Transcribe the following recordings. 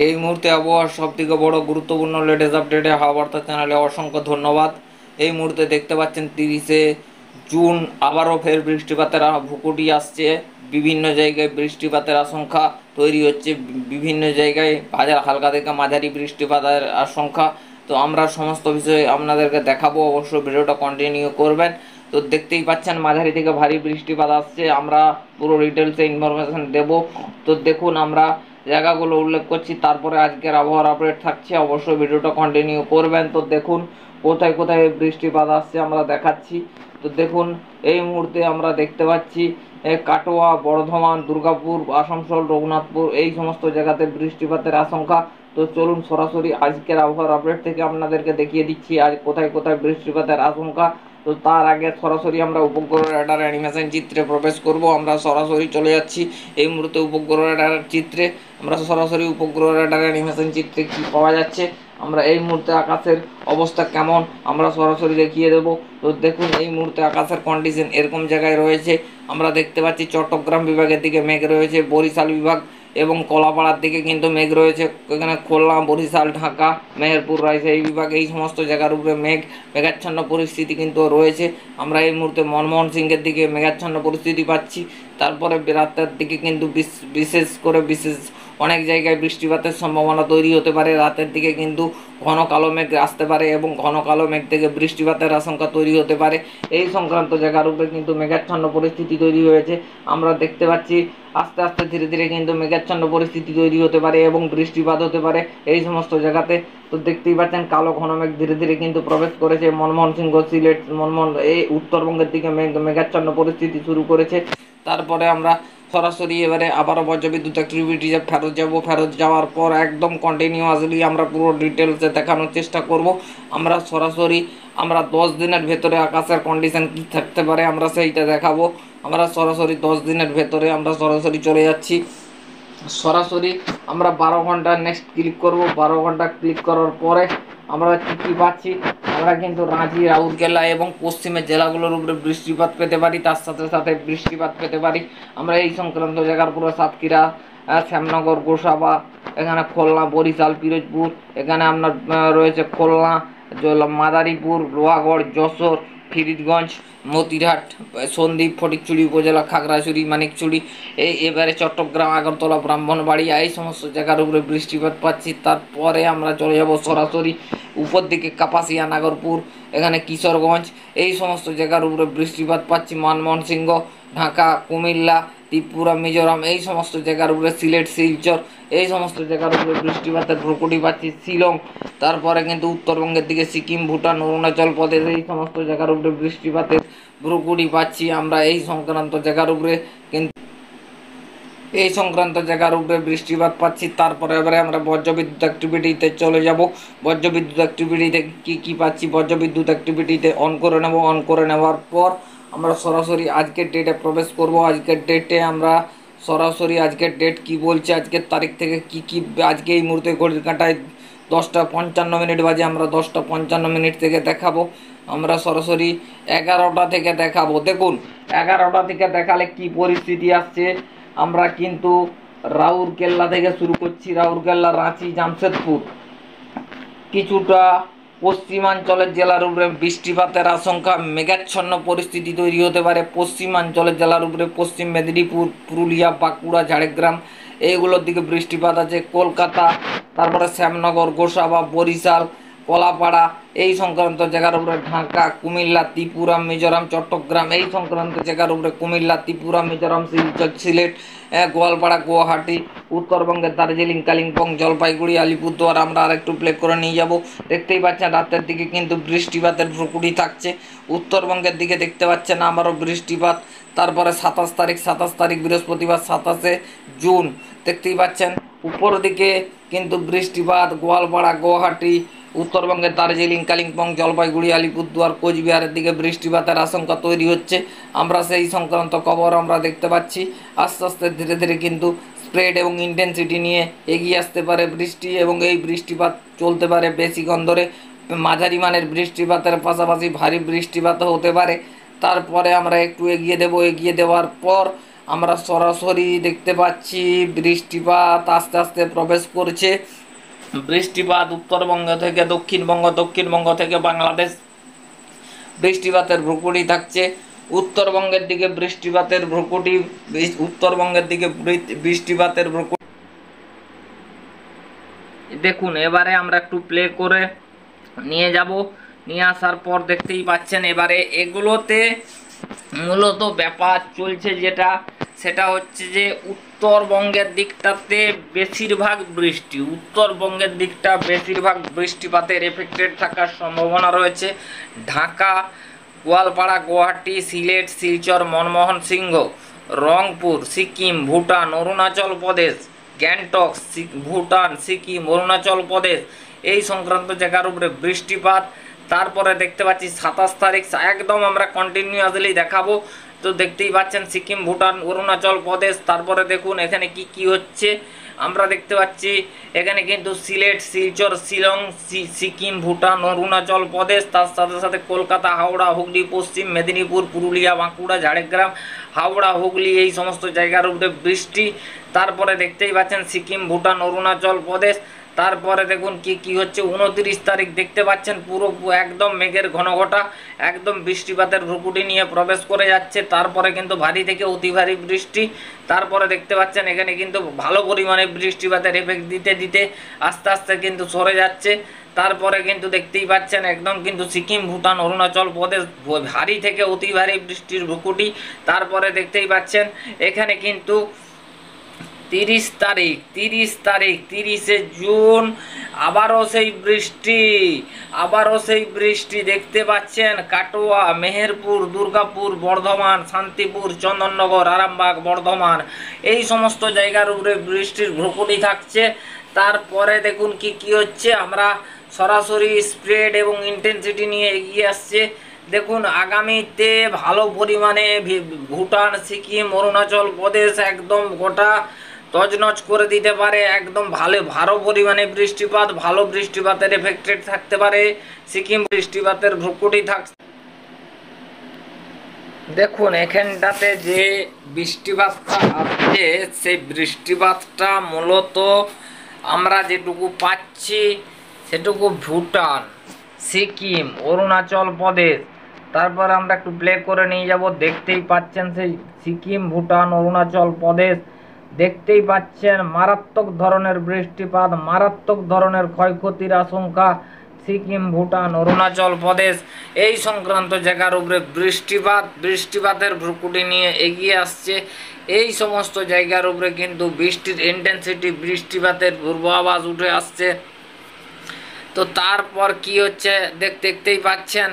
এই মুহূর্তে আবহাওয়ার সবথেকে বড় গুরুত্বপূর্ণ লেটেস্ট আপডেটে হাওয়া বার্তা চ্যানেলে অসংখ্য ধন্যবাদ। এই মুহূর্তে দেখতে পাচ্ছেন 30শে জুন আবারও ফের বৃষ্টিপাতের ভুকুটি আসছে। বিভিন্ন জায়গায় বৃষ্টিপাতের আশঙ্কা তৈরি হচ্ছে, বিভিন্ন জায়গায় হালকা থেকে মাঝারি বৃষ্টিপাতের আশঙ্কা। তো আমরা সমস্ত বিষয়ে আপনাদেরকে দেখাবো, অবশ্যই ভিডিওটা কন্টিনিউ করবেন। তো দেখতেই পাচ্ছেন মাঝারি থেকে ভারী বৃষ্টিপাত আসছে, আমরা পুরো ডিটেলসে ইনফরমেশন দেব। তো দেখুন, আমরা জায়গাগুলো উল্লেখ করছি, তারপরে আজকের আবহাওয়ার আপডেট থাকছে, অবশ্যই ভিডিওটা কন্টিনিউ করবেন। তো দেখুন কোথায় কোথায় বৃষ্টিপাত আসছে আমরা দেখাচ্ছি। তো দেখুন এই মুহূর্তে আমরা দেখতে পাচ্ছি কাটোয়া, বর্ধমান, দুর্গাপুর, আসানসোল, রঘুনাথপুর এই সমস্ত জায়গাতে বৃষ্টিপাতের আশঙ্কা। তো চলুন সরাসরি আজকের আবহাওয়ার আপডেট থেকে আপনাদেরকে দেখিয়ে দিচ্ছি আজ কোথায় কোথায় বৃষ্টিপাতের আশঙ্কা। তো তার আগে সরাসরি আমরা উপগ্রহ রেডার অ্যানিমেশন চিত্রে প্রবেশ করব। আমরা সরাসরি চলে যাচ্ছি এই মুহূর্তে উপগ্রহ রেডার চিত্রে। আমরা সরাসরি উপগ্রহ রেডার অ্যানিমেশন চিত্রে কি পাওয়া যাচ্ছে, আমরা এই মুহূর্তে আকাশের অবস্থা কেমন আমরা সরাসরি দেখিয়ে দেব। তো দেখুন এই মুহূর্তে আকাশের কন্ডিশন এরকম জায়গায় রয়েছে। আমরা দেখতে পাচ্ছি চট্টগ্রাম বিভাগের দিকে মেঘ রয়েছে, বরিশাল বিভাগ এবং কলাপাড়ার দিকে কিন্তু মেঘ রয়েছে। এখানে খুলনা, বরিশাল, ঢাকা, মেহেরপুর, রাজশাহী বিভাগ এই সমস্ত জায়গার উপরে মেঘাচ্ছন্ন পরিস্থিতি কিন্তু রয়েছে। আমরা এই মুহূর্তে মনমোহন সিংয়ের দিকে মেঘাচ্ছন্ন পরিস্থিতি পাচ্ছি। তারপরে রাতের দিকে কিন্তু বিশেষ অনেক জায়গায় বৃষ্টিপাতের সম্ভাবনা তৈরি হতে পারে। রাতের দিকে কিন্তু ঘন কালো মেঘ আসতে পারে এবং ঘন কালো মেঘ থেকে বৃষ্টিপাতের আশঙ্কা তৈরি হতে পারে। এই সংক্রান্ত জায়গার উপরে কিন্তু মেঘাচ্ছন্ন পরিস্থিতি তৈরি হয়েছে। আমরা দেখতে পাচ্ছি আস্তে আস্তে ধীরে ধীরে কিন্তু মেঘাচ্ছন্ন পরিস্থিতি তৈরি হতে পারে এবং বৃষ্টিপাত হতে পারে এই সমস্ত জায়গাতে। তো দেখতেই পাচ্ছেন কালো ঘন মেঘ ধীরে ধীরে কিন্তু প্রবেশ করেছে মনমোহন সিংহ, সিলেট, এই উত্তরবঙ্গের দিকে মেঘাচ্ছন্ন পরিস্থিতি শুরু করেছে। তারপরে আমরা সরাসরি এবারে আবারও বজ্রবিদ্যুৎ অ্যাক্টিভিটিতে ফেরত যাওয়ার পর একদম কন্টিনিউয়াসলি আমরা পুরো ডিটেলসে দেখানোর চেষ্টা করব। আমরা সরাসরি 10 দিনের ভেতরে আকাশের কন্ডিশন কী থাকতে পারে আমরা সেইটা দেখাবো। আমরা সরাসরি 10 দিনের ভেতরে আমরা সরাসরি চলে যাচ্ছি। সরাসরি আমরা 12 ঘন্টা নেক্সট ক্লিক করব। 12 ঘন্টা ক্লিক করার পরে আমরা কী পাচ্ছি, আমরা কিন্তু রাঁচি, রাউরকেলা এবং পশ্চিমের জেলাগুলোর উপরে বৃষ্টিপাত পেতে পারি, তার সাথে সাথে বৃষ্টিপাত পেতে পারি আমরা এই সংক্রান্ত জায়গার পুরো সাতক্ষীরা, শ্যামনগর, গোসাবা, এখানে খুলনা, বরিশাল, পিরোজপুর, এখানে আপনার রয়েছে খুলনা, মাদারীপুর, লোহাগড়, যশোর, ফরিদগঞ্জ, মতিরহাট, সন্দ্বীপ, ফটিকছড়ি উপজেলা, খাগড়াছড়ি, মানিকছড়ি, এবারে চট্টগ্রাম, আগরতলা, ব্রাহ্মণবাড়িয়া এই সমস্ত জায়গার উপরে বৃষ্টিপাত পাচ্ছি। তারপরে আমরা চলে যাব সরাসরি উপর দিকে কাপাসিয়া, নাগরপুর, এখানে কিশোরগঞ্জ এই সমস্ত জায়গার উপরে বৃষ্টিপাত পাচ্ছি। মনমোহন সিংহ, ঢাকা, কুমিল্লা, ত্রিপুরা, মিজোরাম এই সমস্ত জায়গার উপরে, সিলেট, শিলচর এই সমস্ত জায়গার উপরে বৃষ্টিপাতের প্রকটি পাচ্ছি। শিলং, তারপরে কিন্তু উত্তরবঙ্গের দিকে সিকিম, ভুটান, অরুণাচল প্রদেশ এই সমস্ত জায়গার উপরে বৃষ্টিপাতের প্রকটি পাচ্ছি আমরা এই সংক্রান্ত জায়গার উপরে বৃষ্টিপাত পাচ্ছি। তারপরে এবারে আমরা বজ্রবিদ্যুৎ অ্যাক্টিভিটিতে চলে যাব। বজ্রবিদ্যুৎ অ্যাক্টিভিটিতে কী পাচ্ছি, বজ্রবিদ্যুৎ অ্যাক্টিভিটিতে অন করে নেওয়ার পর আমরা সরাসরি আজকের ডেটে প্রবেশ করব। আজকের ডেটে আমরা সরাসরি আজকের ডেট কি বলছে, আজকের তারিখ থেকে কি আজকে এই মুহূর্তে ঘড়ির কাঁটায় 10টা 55 বাজে। আমরা 10টা 55 থেকে দেখাবো। আমরা সরাসরি 11টা থেকে দেখাবো। দেখুন 11টা থেকে দেখালে কি পরিস্থিতি আসছে। আমরা কিন্তু রাউরকেল্লা থেকে শুরু করছি, রাউরকেল্লা, রাঁচি, জামশেদপুর, কিছুটা পশ্চিমাঞ্চলের জেলার উপরে বৃষ্টিপাতের আশঙ্কা, মেঘাচ্ছন্ন পরিস্থিতি তৈরি হতে পারে পশ্চিমাঞ্চলের জেলার উপরে। পশ্চিম মেদিনীপুর, পুরুলিয়া, বাঁকুড়া, ঝাড়গ্রাম এইগুলোর দিকে বৃষ্টিপাত আছে। কলকাতা, তারপরে শ্যামনগর, গোসাবা, বরিশাল, কলাপাড়া এই সংক্রান্ত জায়গার উপরে, ঢাকা, কুমিল্লা, ত্রিপুরা, মিজোরাম, চট্টগ্রাম এই সংক্রান্ত জায়গার উপরে, কুমিল্লা, ত্রিপুরা, মিজোরাম, শিলচর, সিলেট, গোয়ালপাড়া, গুয়াহাটি, উত্তরবঙ্গের দার্জিলিং, কালিম্পং, জলপাইগুড়ি, আলিপুরদুয়ার আমরা আরেকটু প্লে করে নিয়ে যাব। দেখতেই পাচ্ছেন রাতের দিকে কিন্তু বৃষ্টিপাতের প্রকৃতি থাকছে। উত্তরবঙ্গের দিকে দেখতে পাচ্ছেন আবারও বৃষ্টিপাত। তারপরে 27 তারিখ বৃহস্পতিবার, 27শে জুন দেখতেই পাচ্ছেন উপর দিকে কিন্তু বৃষ্টিপাত। গোয়ালপাড়া, গুয়াহাটি, উত্তরবঙ্গের দার্জিলিং, কালিম্পং, জলপাইগুড়ি, আলিপুরদুয়ার, কোচবিহারের দিকে বৃষ্টিপাতের আশঙ্কা তৈরি হচ্ছে। আমরা সেই সংক্রান্ত খবর আমরা দেখতে পাচ্ছি। আস্তে আস্তে ধীরে ধীরে কিন্তু স্প্রেড এবং ইন্টেন্সিটি নিয়ে এগিয়ে আসতে পারে বৃষ্টি, এবং এই বৃষ্টিপাত চলতে পারে বেশিক্ষণ ধরে। মাঝারি মানের বৃষ্টিপাতের পাশাপাশি ভারী বৃষ্টিপাতও হতে পারে। তারপরে আমরা একটু এগিয়ে দেওয়ার পর আমরা সরাসরি দেখতে পাচ্ছি বৃষ্টিপাত আস্তে আস্তে প্রবেশ করছে। বৃষ্টিপাত উত্তরবঙ্গ থেকে দক্ষিণবঙ্গ, দক্ষিণবঙ্গ থেকে বাংলাদেশ বৃষ্টিপাতের ভ্রুকুটি থাকছে। উত্তরবঙ্গের দিকে বৃষ্টিপাতের ভ্রুকুটি, উত্তরবঙ্গের দিকে বৃষ্টিপাতের ভ্রুকুটি। দেখুন এবারে আমরা একটু প্লে করে নিয়ে যাব, নিয়ে আসার পর দেখতেই পাচ্ছেন এবারে এগুলোতে মূলত ব্যাপার চলছে যেটা, সেটা হচ্ছে যে উত্তরবঙ্গের দিকটাতে বেশিরভাগ বৃষ্টি, উত্তরবঙ্গের দিকটা বেশিরভাগ বৃষ্টিপাতের এফেক্টেড থাকার সম্ভাবনা রয়েছে। ঢাকা, গোয়ালপাড়া, গুয়াহাটি, সিলেট, শিলচর, মনমোহন সিংহ, রংপুর, সিকিম, ভুটান, অরুণাচল প্রদেশ, গ্যাংটক, ভুটান, সিকিম, অরুণাচল প্রদেশ এই সংক্রান্ত জায়গার উপরে বৃষ্টিপাত। তারপরে দেখতে পাচ্ছি 27 তারিখ একদম আমরা কন্টিনিউয়াসলি দেখাবো। তো দেখতেই পাচ্ছেন সিকিম, ভুটান, অরুণাচল প্রদেশ। তারপরে দেখুন এখানে কি কি হচ্ছে আমরা দেখতে পাচ্ছি। এখানে কিন্তু সিলেট, শিলচর, শিলং, সিকিম, ভুটান, অরুণাচল প্রদেশ, তার সাথে সাথে কলকাতা, হাওড়া, হুগলি, পশ্চিম মেদিনীপুর, পুরুলিয়া, বাঁকুড়া, ঝাড়গ্রাম, হাওড়া, হুগলি এই সমস্ত জায়গার উপরে বৃষ্টি। তারপরে দেখতেই পাচ্ছেন সিকিম, ভুটান, অরুণাচল প্রদেশ। তারপরে দেখুন কি কি হচ্ছে 29 তারিখ দেখতে পাচ্ছেন পুরো একদম মেঘের ঘনঘটা, একদম বৃষ্টিপাতের ভ্রুকুটি নিয়ে প্রবেশ করে যাচ্ছে। তারপরে কিন্তু ভারী থেকে অতি ভারী বৃষ্টি। তারপরে দেখতে পাচ্ছেন এখানে কিন্তু ভালো পরিমাণে বৃষ্টিপাতের এফেক্ট দিতে দিতে আস্তে আস্তে কিন্তু সরে যাচ্ছে। তারপরে কিন্তু দেখতেই পাচ্ছেন একদম কিন্তু সিকিম, ভুটান, অরুণাচল প্রদেশ ভারী থেকে অতি ভারী বৃষ্টির ভ্রুকুটি। তারপরে দেখতেই পাচ্ছেন এখানে কিন্তু 30 তারিখ 30শে জুন আবারও সেই বৃষ্টি দেখতে পাচ্ছেন। কাটোয়া, মেহেরপুর, দুর্গাপুর, বর্ধমান, শান্তিপুর, চন্দননগর, আরামবাগ, বর্ধমান এই সমস্ত জায়গার উপরে বৃষ্টির ভ্রুকুটি থাকছে। তারপরে দেখুন কি কি হচ্ছে, আমরা সরাসরি স্প্রেড এবং ইন্টেন্সিটি নিয়ে এগিয়ে আসছে। দেখুন আগামীতে ভালো পরিমাণে ভুটান, সিকিম, অরুণাচল প্রদেশ একদম গোটা তজনজ করে দিতে পারে। একদম ভালো পরিমাণে বৃষ্টিপাত, ভালো বৃষ্টিপাতের এফেক্টেড থাকতে পারে। সিকিম বৃষ্টিপাতের ভ্রুকুটি থাকছে। দেখুন এখানটাতে যে বৃষ্টিপাতটা আসছে সেই বৃষ্টিপাতটা মূলত আমরা যেটুকু পাচ্ছি সেটুকু ভুটান, সিকিম, অরুণাচল প্রদেশ। তারপর আমরা একটু প্লে করে নিয়ে যাব। দেখতেই পাচ্ছেন সেই সিকিম, ভুটান, অরুণাচল প্রদেশ দেখতেই পাচ্ছেন মারাত্মক ধরনের বৃষ্টিপাত, মারাত্মক ধরনের ক্ষয়ক্ষতির আশঙ্কা। সিকিম, ভুটান, অরুণাচল প্রদেশ এই সংক্রান্ত জায়গার উপরে বৃষ্টিপাতের ভ্রুকুটি নিয়ে এগিয়ে আসছে। এই সমস্ত জায়গার উপরে কিন্তু বৃষ্টির ইন্টেন্সিটি, বৃষ্টিপাতের পূর্বাভাস উঠে আসছে। তো তারপর কি হচ্ছে দেখতেই পাচ্ছেন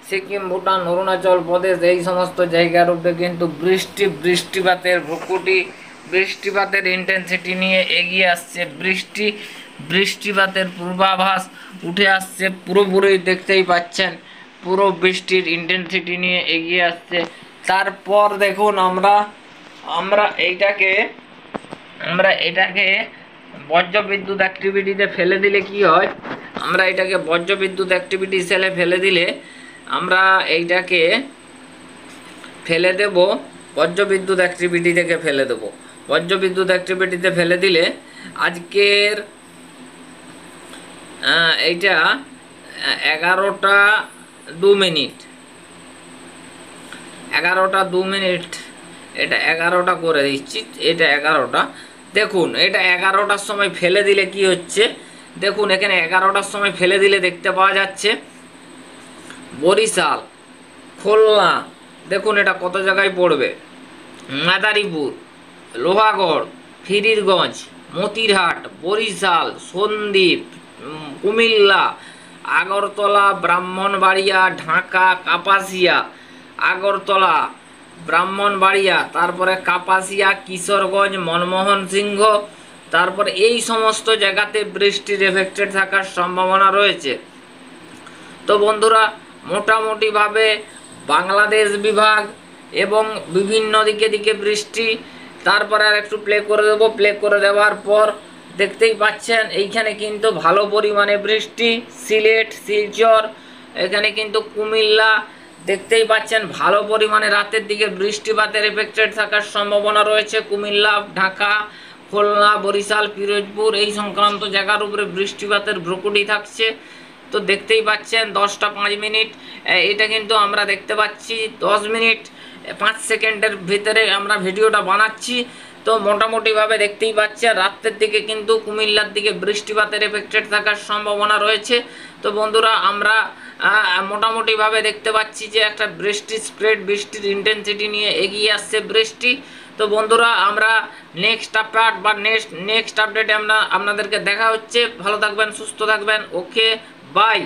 সিকিম, ভুটান, অরুণাচল প্রদেশ এই সমস্ত জায়গার উপরে কিন্তু বৃষ্টিপাতের ভ্রুকুটি, বৃষ্টিপাতের ইন্টেন্সিটি নিয়ে এগিয়ে আসছে। বৃষ্টিপাতের পূর্বাভাস উঠে আসছে পুরোপুরি দেখতেই পাচ্ছেন, পুরো বৃষ্টির ইন্টেন্সিটি নিয়ে এগিয়ে আসছে। তারপর দেখুন আমরা এটাকে বজ্রবিদ্যুৎ অ্যাক্টিভিটিতে ফেলে দিলে কি হয়, আমরা এটাকে বজ্রবিদ্যুৎ অ্যাক্টিভিটি সেলে ফেলে দিলে আমরা এইটাকে ফেলে দেব বজ্রবিদ্যুৎ অ্যাক্টিভিটি থেকে ফেলে দেব। বজ্রবিদ্যুৎ অ্যাক্টিভিটিতে ফেলে দিলে আজকের এইটা 11টা 2 মিনিট, এটা 11টা করে দিচ্ছি, এটা 11টা। দেখুন এটা 11টার সময় ফেলে দিলে কি হচ্ছে, দেখুন এখানে 11টার সময় ফেলে দিলে দেখতে পাওয়া যাচ্ছে বরিশাল, খুলনা, দেখুন এটা কত জায়গায় পড়বে, মাদারীপুর, লোহাগড়, ফিরিরগঞ্জ, মতিরহাট, বরিশাল, সন্দ্বীপ, কুমিল্লা, আগরতলা, ব্রাহ্মণবাড়িয়া, ঢাকা, কাপাসিয়া, আগরতলা, ব্রাহ্মণবাড়িয়া, তারপরে কাপাসিয়া, কিশোরগঞ্জ, মনমোহন সিংহ, তারপরে এই সমস্ত জায়গাতে বৃষ্টির এফেক্টেড থাকার সম্ভাবনা রয়েছে। তো বন্ধুরা মোটামুটিভাবে বাংলাদেশ বিভাগ এবং বিভিন্ন দিকে বৃষ্টি। তারপরে আর একটু প্লে করে দেবো, প্লে করে দেওয়ার পর দেখতেই পাচ্ছেন এইখানে কিন্তু ভালো পরিমাণে বৃষ্টি, সিলেট, শিলচর, এখানে কিন্তু কুমিল্লা, দেখতেই পাচ্ছেন ভালো পরিমাণে রাতের দিকে বৃষ্টিপাতের এফেক্টেড থাকার সম্ভাবনা রয়েছে। কুমিল্লা, ঢাকা, খুলনা, বরিশাল, পিরোজপুর এই সংক্রান্ত জায়গার উপরে বৃষ্টিপাতের ভ্রুকুটি থাকছে। তো দেখতেই পাচ্ছেন 10টা 5 মিনিট, এটা কিন্তু আমরা দেখতে পাচ্ছি 10 মিনিট 5 সেকেন্ডের ভিতরে আমরা ভিডিওটা বানাচ্ছি। তো মোটামুটিভাবে দেখতেই পাচ্ছেন রাতের দিকে কিন্তু কুমিল্লার দিকে বৃষ্টিপাতের এফেক্টেড থাকার সম্ভাবনা রয়েছে। তো বন্ধুরা আমরা মোটামুটিভাবে দেখতে পাচ্ছি যে একটা বৃষ্টি স্প্রেড, বৃষ্টির ইন্টেন্সিটি নিয়ে এগিয়ে আসছে বৃষ্টি। তো বন্ধুরা আমরা নেক্সট আপডেট বা নেক্সট আপডেটে আমরা আপনাদেরকে দেখা হচ্ছে। ভালো থাকবেন, সুস্থ থাকবেন, ওকে বাই।